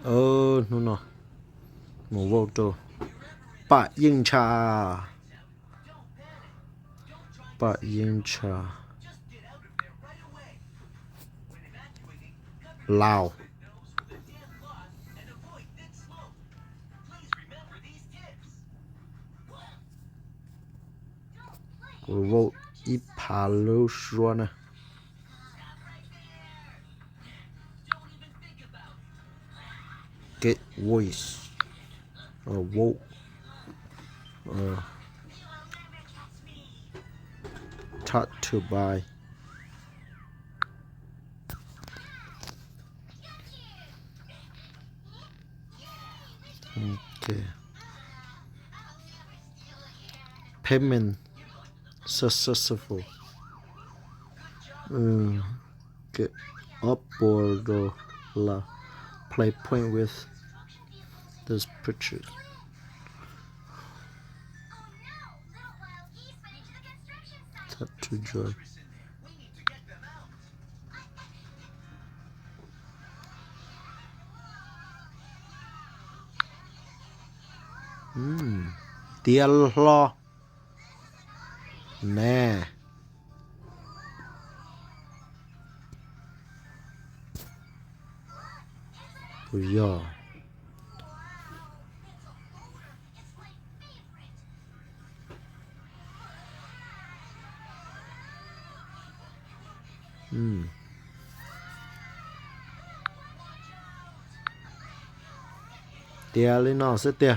นู่นเนาะหมูโวโตปะยิงชาปะยิงชาลาว我我一爬楼说呢，get voice，我，touch to buy，payment successful，get upward la play point with this picture，touch to joy。เตียลรอแน่不要เตียเลยเนาะเสียเตีย